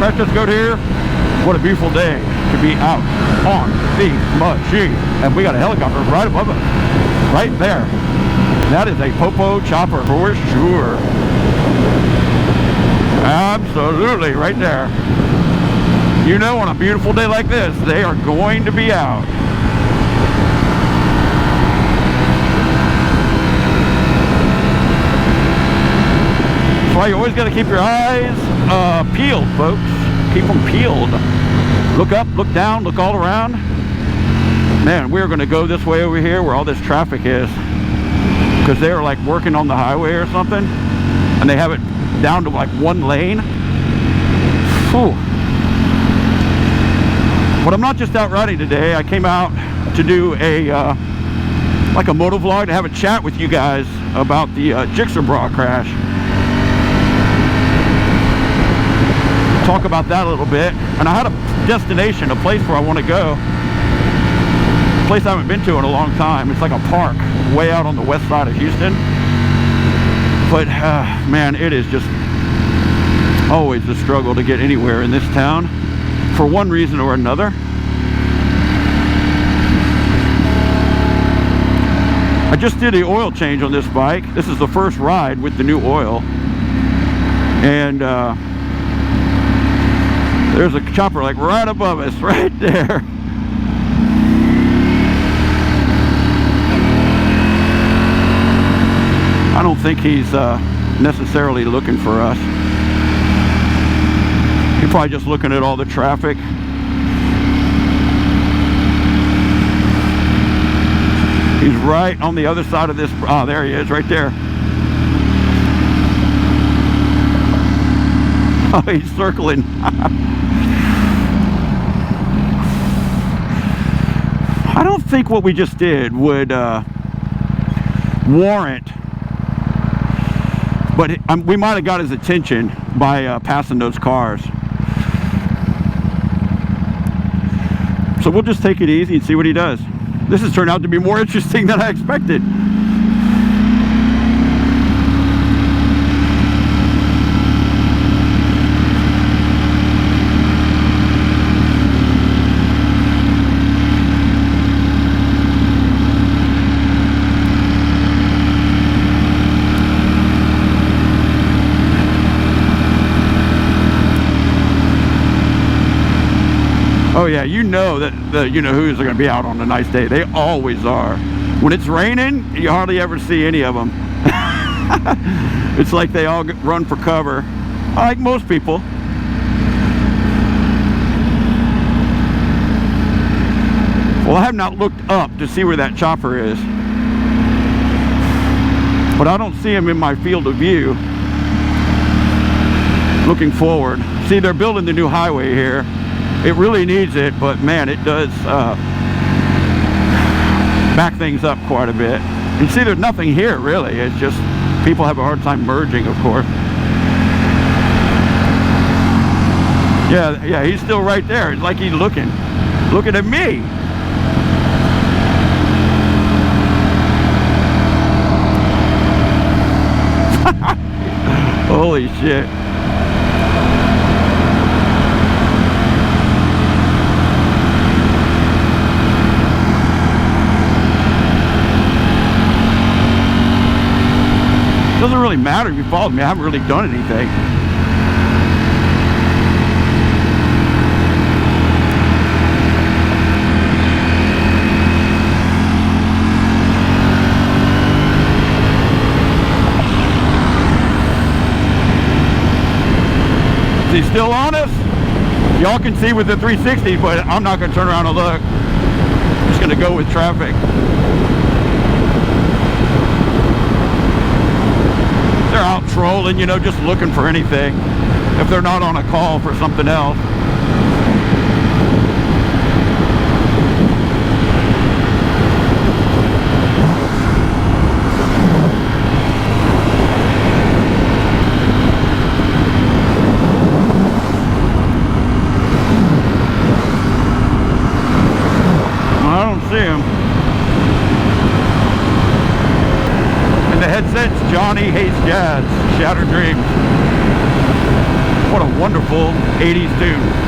crash test goat here. What a beautiful day to be out on the machine. And we got a helicopter right above us, right there. That is a Popo chopper for sure. Absolutely, right there. You know, on a beautiful day like this, they are going to be out. That's why you always got to keep your eyes peeled, folks. Keep them peeled. Look up, look down, look all around. Man, we're going to go this way over here where all this traffic is, because they're like working on the highway or something, and they have it down to like one lane. Whew. But I'm not just out riding today. I came out to do a like a motovlog, to have a chat with you guys about the Jixer Bra crash. Talk about that a little bit. And I had a destination, a place where I want to go. A place I haven't been to in a long time. It's like a park way out on the west side of Houston. But man, it is just always a struggle to get anywhere in this town for one reason or another. I just did the oil change on this bike. This is the first ride with the new oil. And there's a chopper like right above us, right there. I don't think he's necessarily looking for us. He's probably just looking at all the traffic. He's right on the other side of this. Oh, there he is, right there. Oh, he's circling. I don't think what we just did would warrant, but we might have got his attention by passing those cars. So we'll just take it easy and see what he does. This has turned out to be more interesting than I expected. Oh yeah, you know that the you-know-who's are going to be out on a nice day. They always are. When it's raining, you hardly ever see any of them. It's like they all run for cover, like most people. Well, I have not looked up to see where that chopper is, but I don't see him in my field of view. Looking forward. See, they're building the new highway here. It really needs it, but man, it does back things up quite a bit. You see, there's nothing here really. It's just people have a hard time merging, of course. Yeah, he's still right there. It's like he's looking at me. Holy shit. Doesn't really matter if you followed me. I haven't really done anything. Is he still on us? Y'all can see with the 360, but I'm not going to turn around and look. I'm just going to go with traffic. They're out trolling, you know, just looking for anything if they're not on a call for something else. I don't see him. The headset's Johnny Hates Jazz, Shattered Dreams. What a wonderful 80s tune.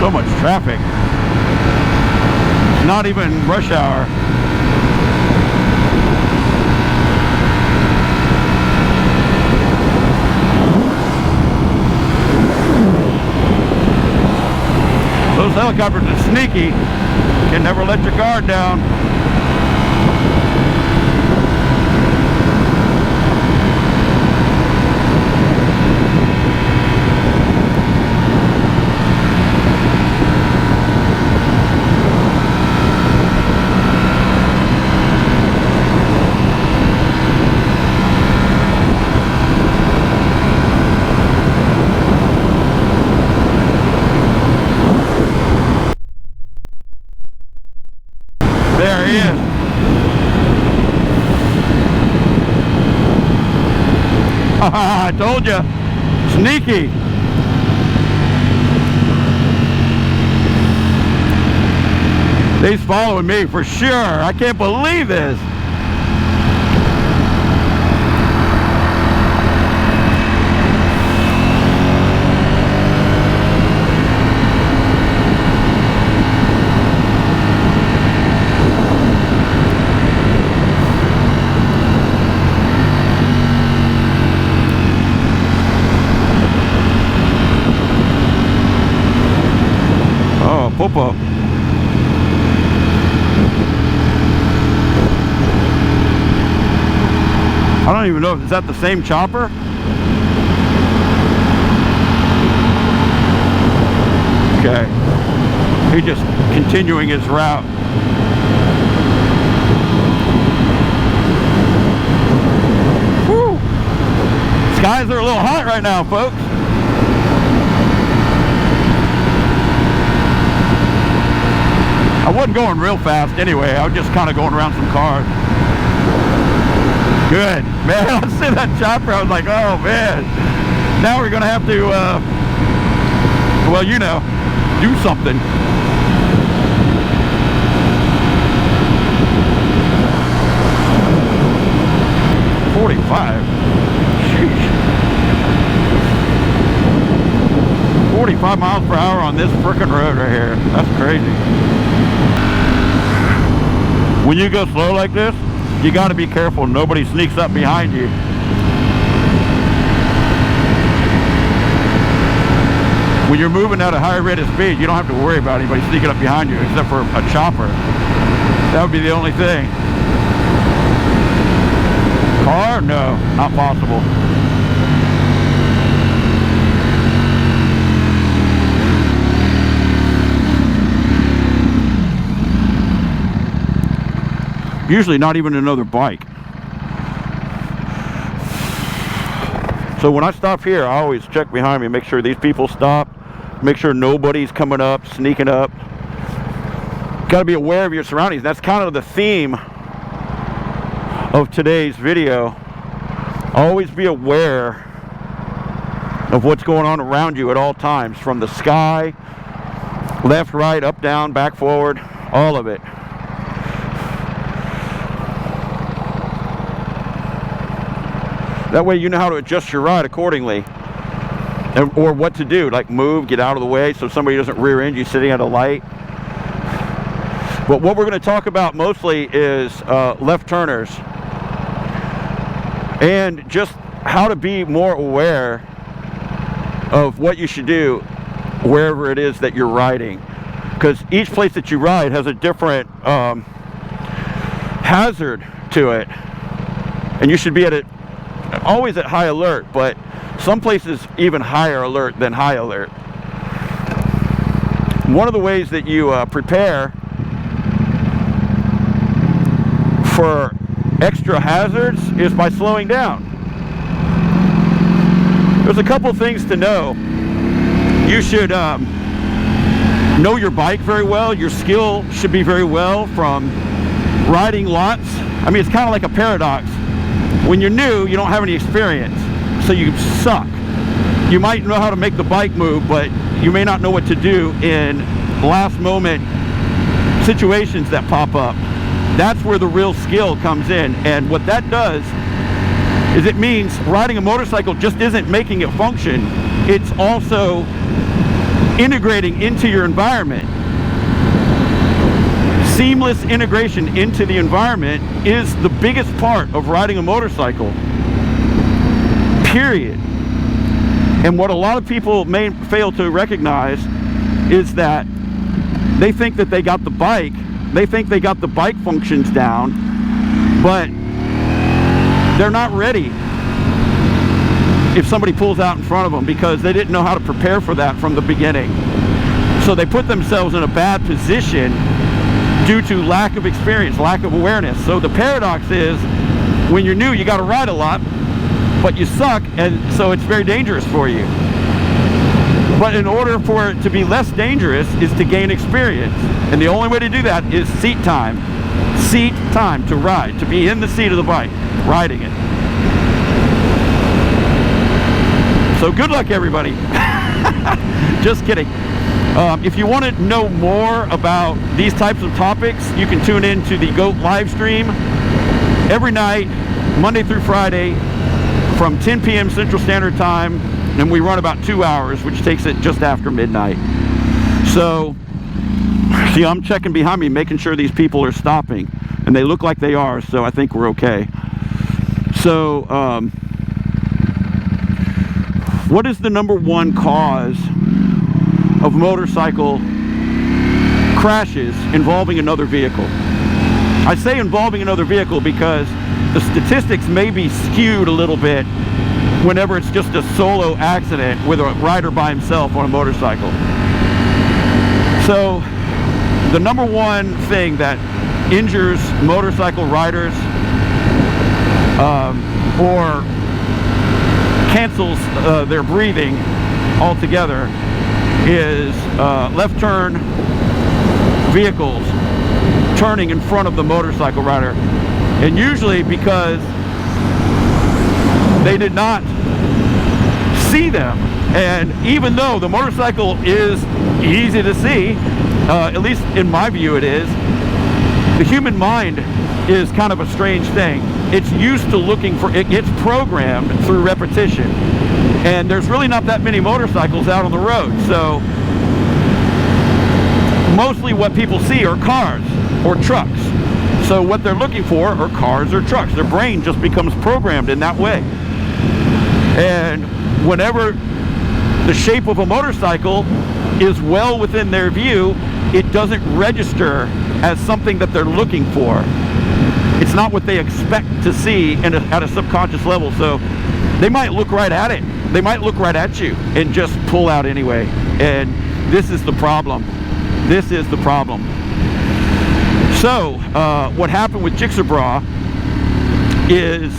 So much traffic. It's not even rush hour. Those helicopters are sneaky. Can never let your guard down. There he is. I told you, sneaky. He's following me for sure. I can't believe this. Popo. I don't even know if is that the same chopper? Okay. He's just continuing his route. Woo! Skies are a little hot right now, folks. I wasn't going real fast anyway. I was just kind of going around some cars. Good. Man, I see that chopper. I was like, oh, man. Now we're going to have to, well, you know, do something. Sheesh. 45 miles per hour on this frickin' road right here. That's crazy. When you go slow like this, you got to be careful nobody sneaks up behind you. When you're moving at a higher rate of speed, you don't have to worry about anybody sneaking up behind you, except for a chopper. That would be the only thing. Car? No, not possible. Usually not even another bike. So when I stop here, I always check behind me, make sure these people stop, make sure nobody's coming up, sneaking up. Got to be aware of your surroundings. That's kind of the theme of today's video. Always be aware of what's going on around you at all times, from the sky, left, right, up, down, back, forward, all of it. That way you know how to adjust your ride accordingly, or what to do, like move, get out of the way so somebody doesn't rear end you sitting at a light. But what we're going to talk about mostly is left turners, and just how to be more aware of what you should do wherever it is that you're riding. because each place that you ride has a different hazard to it, and you should be always at high alert, but some places even higher alert than high alert. One of the ways that you prepare for extra hazards is by slowing down. There's a couple things to know. You should know your bike very well. Your skill should be very well from riding lots. I mean, it's kind of like a paradox. When you're new, you don't have any experience, so you suck. You might know how to make the bike move, but you may not know what to do in last moment situations that pop up. That's where the real skill comes in. And what that does is it means riding a motorcycle just isn't making it function. It's also integrating into your environment. Seamless integration into the environment is the biggest part of riding a motorcycle, period. And what a lot of people may fail to recognize is that they think that they got the bike functions down, but they're not ready if somebody pulls out in front of them, because they didn't know how to prepare for that from the beginning. So they put themselves in a bad position due to lack of experience, lack of awareness. So the paradox is, when you're new, you got to ride a lot, but you suck, and so it's very dangerous for you. But in order for it to be less dangerous is to gain experience. And the only way to do that is seat time. Seat time to ride, to be in the seat of the bike, riding it. So good luck, everybody. Just kidding. If you want to know more about these types of topics, you can tune in to the GOAT live stream every night, Monday through Friday, from 10 p.m. Central Standard Time, and we run about 2 hours, which takes it just after midnight. So, see, I'm checking behind me, making sure these people are stopping, and they look like they are, so I think we're okay. So, what is the #1 cause of motorcycle crashes involving another vehicle? I say involving another vehicle because the statistics may be skewed a little bit whenever it's just a solo accident with a rider by himself on a motorcycle. So the #1 thing that injures motorcycle riders or cancels their breathing altogether is left turn vehicles turning in front of the motorcycle rider. And usually because they did not see them. And even though the motorcycle is easy to see, at least in my view it is, the human mind is kind of a strange thing. It's used to looking for, it gets programmed through repetition. And there's really not that many motorcycles out on the road. So mostly what people see are cars or trucks. So what they're looking for are cars or trucks. Their brain just becomes programmed in that way. And whenever the shape of a motorcycle is well within their view, it doesn't register as something that they're looking for. It's not what they expect to see at a subconscious level. So they might look right at it. They might look right at you and just pull out anyway. And this is the problem. This is the problem. So what happened with Jixer Bra is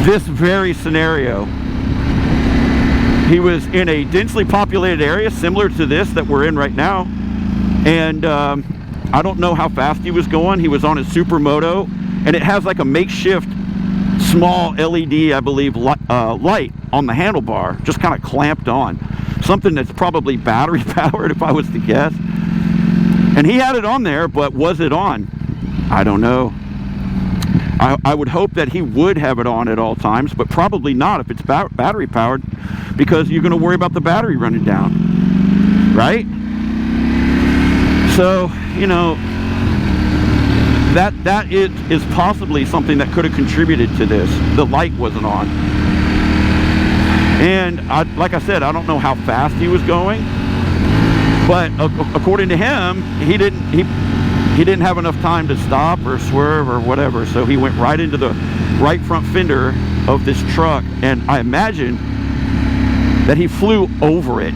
this very scenario. He was in a densely populated area similar to this that we're in right now, and I don't know how fast he was going. He was on his supermoto, and it has like a makeshift small LED, I believe, light on the handlebar, just kind of clamped on. Something that's probably battery powered, if I was to guess. And he had it on there, but was it on? I don't know. I would hope that he would have it on at all times, but probably not if it's battery powered, because you're going to worry about the battery running down, right? So, you know, that is possibly something that could have contributed to this. The light wasn't on. And like I said, I don't know how fast he was going, But according to him, he didn't have enough time to stop or swerve or whatever, so he went right into the right front fender of this truck, and I imagine that he flew over it,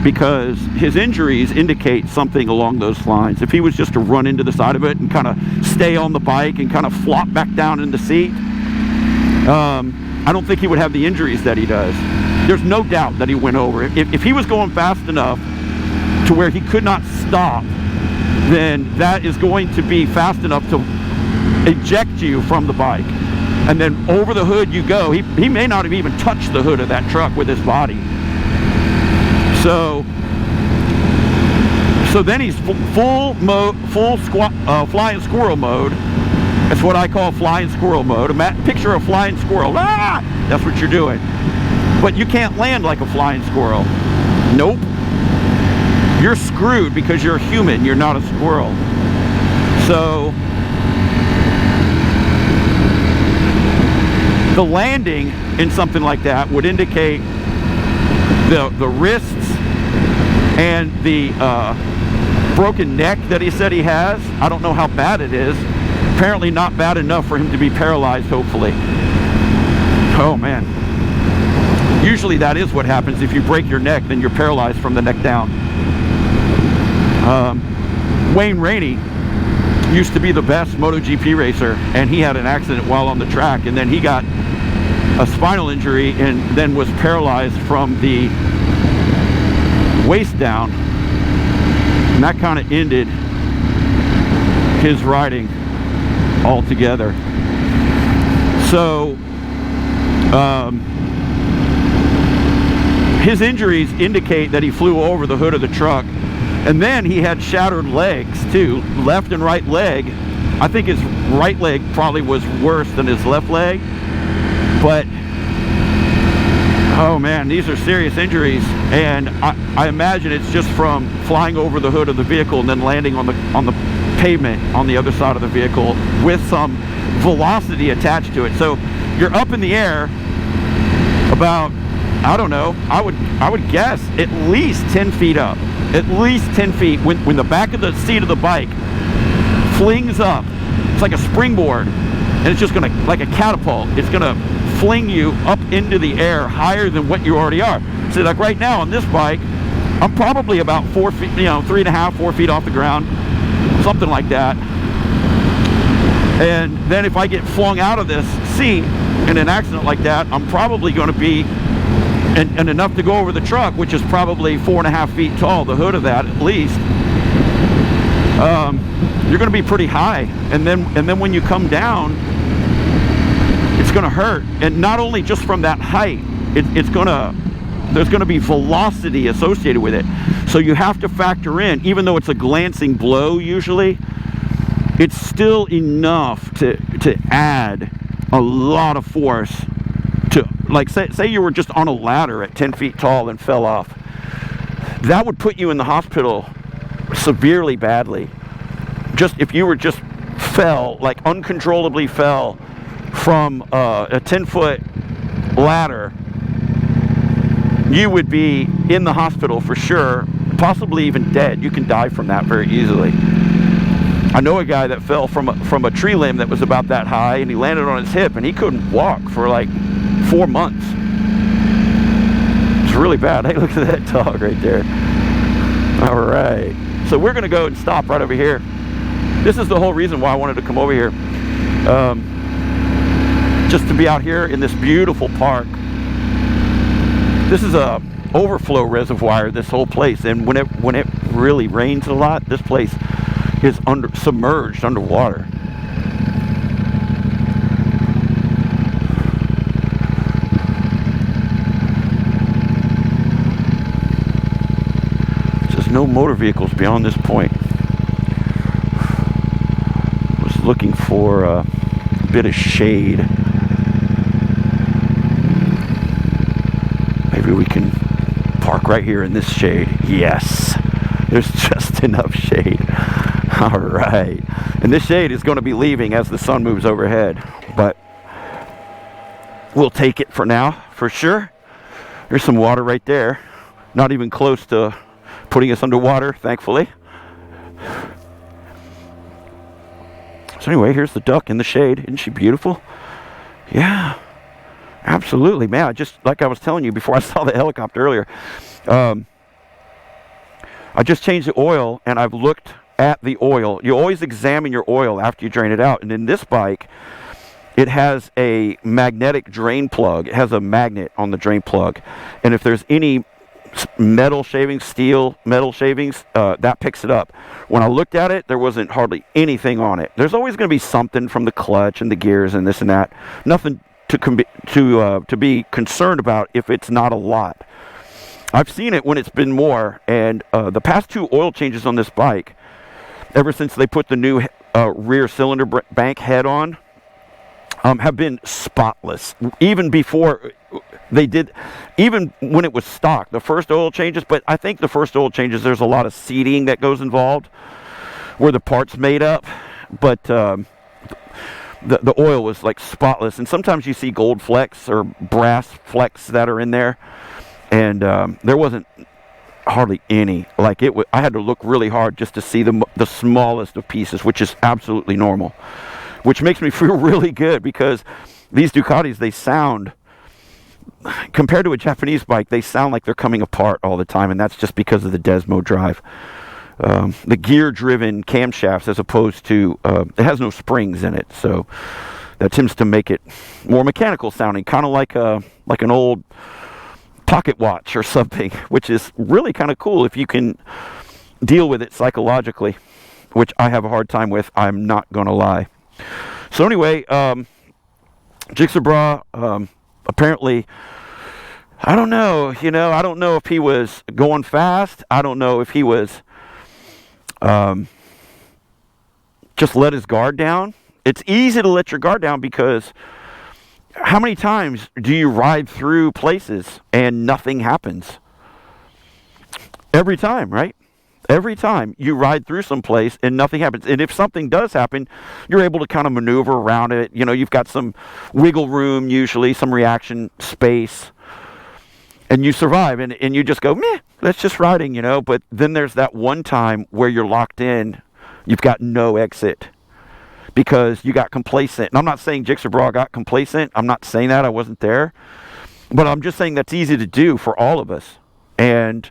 because his injuries indicate something along those lines. If he was just to run into the side of it and kind of stay on the bike and kind of flop back down in the seat, I don't think he would have the injuries that he does. There's no doubt that he went over. If he was going fast enough to where he could not stop, then that is going to be fast enough to eject you from the bike. And then over the hood you go. He may not have even touched the hood of that truck with his body. So then he's full flying squirrel mode. That's what I call flying squirrel mode. Picture a flying squirrel. Ah! That's what you're doing. But you can't land like a flying squirrel. Nope. You're screwed because you're a human. You're not a squirrel. So the landing in something like that would indicate the wrists and the broken neck that he said he has. I don't know how bad it is. Apparently not bad enough for him to be paralyzed, hopefully. Oh man. Usually that is what happens. If you break your neck, then you're paralyzed from the neck down. Wayne Rainey used to be the best MotoGP racer, and he had an accident while on the track, and then he got a spinal injury and then was paralyzed from the waist down, and that kind of ended his riding altogether. So his injuries indicate that he flew over the hood of the truck, and then he had shattered legs too, left and right leg. I think his right leg probably was worse than his left leg, but oh man, these are serious injuries, and I imagine it's just from flying over the hood of the vehicle and then landing on the pavement on the other side of the vehicle with some velocity attached to it. So you're up in the air about, I don't know, I would guess at least 10 feet up. At least 10 feet when the back of the seat of the bike flings up. It's like a springboard, and it's just gonna, like a catapult, it's gonna fling you up into the air higher than what you already are. So like right now on this bike, I'm probably about 4 feet, 3.5, 4 feet off the ground, something like that. And then if I get flung out of this seat in an accident like that, I'm probably going to be and enough to go over the truck, which is probably 4.5 feet tall, the hood of that at least. You're going to be pretty high, and then when you come down, it's going to hurt. And not only just from that height, there's going to be velocity associated with it. So you have to factor in, even though it's a glancing blow usually, it's still enough to add a lot of force to, like, say you were just on a ladder at 10 feet tall and fell off. That would put you in the hospital severely badly. Just if you were just fell, like uncontrollably fell from a 10-foot ladder, you would be in the hospital for sure, possibly even dead. You can die from that very easily. I know a guy that fell from a tree limb that was about that high, and he landed on his hip, and he couldn't walk for like 4 months. It's really bad. Hey, look at that dog right there. All right. So we're going to go and stop right over here. This is the whole reason why I wanted to come over here. Just to be out here in this beautiful park. This is a overflow reservoir, this whole place. And when it really rains a lot, this place is submerged underwater. There's no motor vehicles beyond this point. I was looking for a bit of shade. Maybe we can park right here in this shade. Yes, there's just enough shade. All right, and this shade is going to be leaving as the sun moves overhead, but we'll take it for now, for sure. There's some water right there, not even close to putting us underwater, thankfully. So anyway, here's the duck in the shade. Isn't she beautiful? Yeah, absolutely, man. Just like I was telling you before I saw the helicopter earlier, I just changed the oil, and I've looked at the oil. You always examine your oil after you drain it out. And in this bike, it has a magnetic drain plug. It has a magnet on the drain plug. And if there's any metal shavings, steel metal shavings, that picks it up. When I looked at it, there wasn't hardly anything on it. There's always going to be something from the clutch and the gears and this and that. Nothing to be concerned about if it's not a lot. I've seen it when it's been more, and the past 2 oil changes on this bike, ever since they put the new rear cylinder bank head on, have been spotless. Even before they did, even when it was stock, the first oil changes, but I think the first oil changes, there's a lot of seating that goes involved where the part's made up, but the oil was like spotless. And sometimes you see gold flecks or brass flecks that are in there, and there wasn't hardly any. Like I had to look really hard just to see the smallest of pieces, which is absolutely normal, which makes me feel really good, because these Ducatis, they sound, compared to a Japanese bike, they sound like they're coming apart all the time, and that's just because of the Desmo drive. The gear-driven camshafts, as opposed to, it has no springs in it, so that tends to make it more mechanical sounding, kind of like an old pocket watch or something, which is really kind of cool if you can deal with it psychologically, which I have a hard time with, I'm not going to lie. So anyway, Jixer Bra, apparently, I don't know, I don't know if he was going fast. I don't know if he was just let his guard down. It's easy to let your guard down, because how many times do you ride through places and nothing happens? Every time, right? Every time you ride through some place and nothing happens. And if something does happen, you're able to kind of maneuver around it. You've got some wiggle room, usually some reaction space, and you survive, and you just go, meh, that's just riding, But then there's that one time where you're locked in, you've got no exit, because you got complacent. And I'm not saying Jixer Bra got complacent. I'm not saying that. I wasn't there. But I'm just saying that's easy to do for all of us. And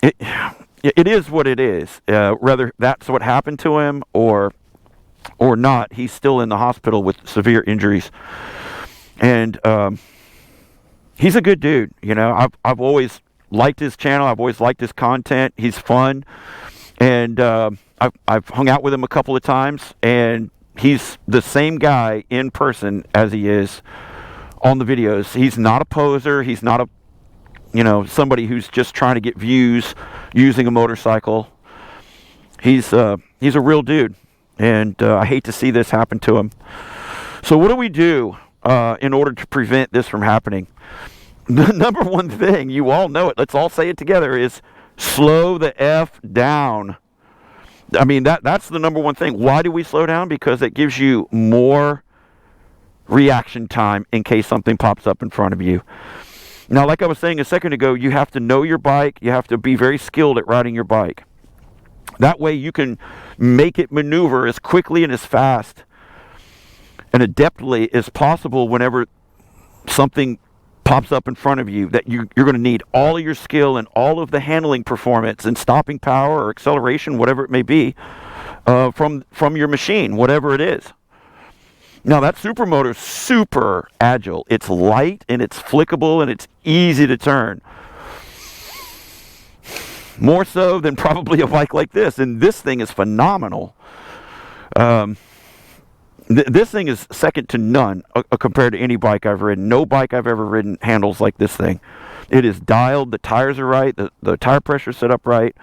it is what it is. Whether that's what happened to him or not, he's still in the hospital with severe injuries. And he's a good dude. I've always liked his channel. I've always liked his content. He's fun. And I've hung out with him a couple of times, and he's the same guy in person as he is on the videos. He's not a poser. He's not a, somebody who's just trying to get views using a motorcycle. He's a real dude, and I hate to see this happen to him. So what do we do in order to prevent this from happening? The number one thing, you all know it, let's all say it together, is slow the F down. I mean, that's the number one thing. Why do we slow down? Because it gives you more reaction time in case something pops up in front of you. Now, like I was saying a second ago, you have to know your bike. You have to be very skilled at riding your bike. That way you can make it maneuver as quickly and as fast and adeptly as possible whenever something pops up in front of you, that you're going to need all of your skill and all of the handling performance and stopping power or acceleration, whatever it may be, from your machine, whatever it is. Now, that supermotor is super agile. It's light, and it's flickable, and it's easy to turn. More so than probably a bike like this. And this thing is phenomenal. This thing is second to none compared to any bike I've ridden. No bike I've ever ridden handles like this thing. It is dialed. The tires are right. The tire pressure set up right.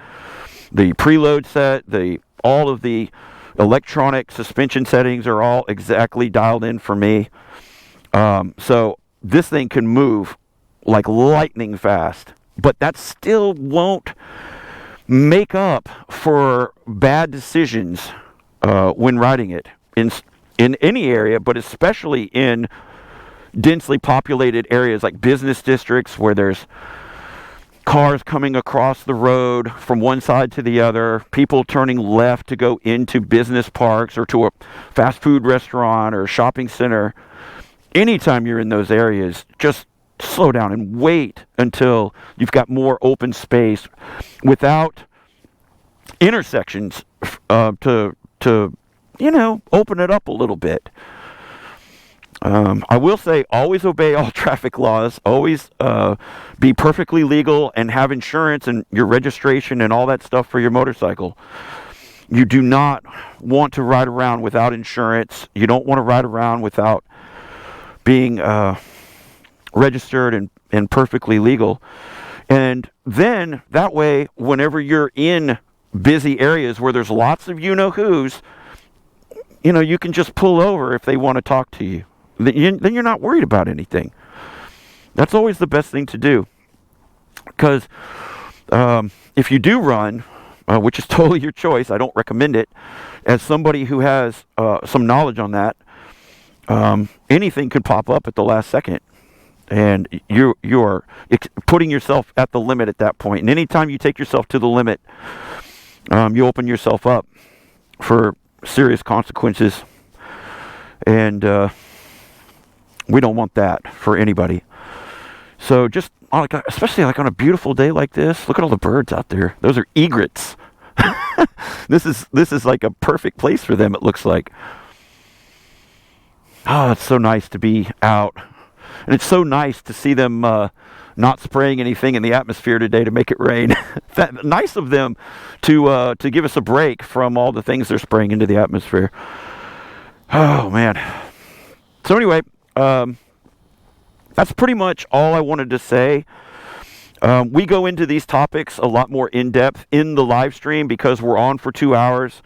The preload set. All of the electronic suspension settings are all exactly dialed in for me. So this thing can move like lightning fast. But that still won't make up for bad decisions when riding it in any area, but especially in densely populated areas like business districts where there's cars coming across the road from one side to the other, people turning left to go into business parks or to a fast food restaurant or a shopping center. Anytime you're in those areas, just slow down and wait until you've got more open space without intersections to open it up a little bit. I will say, always obey all traffic laws. Always be perfectly legal and have insurance and your registration and all that stuff for your motorcycle. You do not want to ride around without insurance. You don't want to ride around without being registered and perfectly legal. And then, that way, whenever you're in busy areas where there's lots of you-know-whos, you can just pull over if they want to talk to you. Then you're not worried about anything. That's always the best thing to do. Because if you do run, which is totally your choice, I don't recommend it, as somebody who has some knowledge on that, anything could pop up at the last second. And you're putting yourself at the limit at that point. And anytime you take yourself to the limit, you open yourself up for serious consequences. And we don't want that for anybody. So just, especially like on a beautiful day like this, look at all the birds out there. Those are egrets. This is like a perfect place for them, it looks like. Oh, it's so nice to be out. And it's so nice to see them not spraying anything in the atmosphere today to make it rain. Nice of them to give us a break from all the things they're spraying into the atmosphere. Oh, man. So anyway, that's pretty much all I wanted to say. We go into these topics a lot more in depth in the live stream because we're on for 2 hours.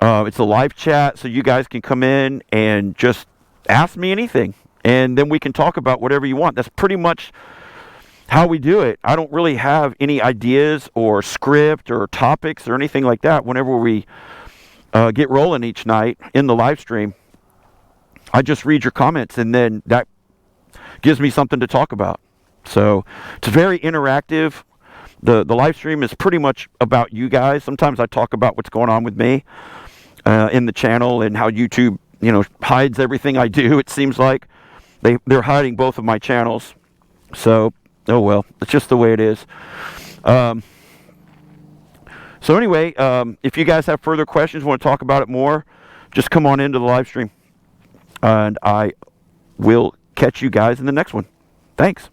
It's a live chat, so you guys can come in and just ask me anything, and then we can talk about whatever you want. That's pretty much how we do it. I don't really have any ideas or script or topics or anything like that whenever we get rolling each night in the live stream. I just read your comments, and then that gives me something to talk about. So it's very interactive. The live stream is pretty much about you guys. Sometimes I talk about what's going on with me in the channel and how YouTube, hides everything I do. It seems like they're hiding both of my channels. So, oh well, it's just the way it is. So anyway, if you guys have further questions, want to talk about it more, just come on into the live stream. And I will catch you guys in the next one. Thanks.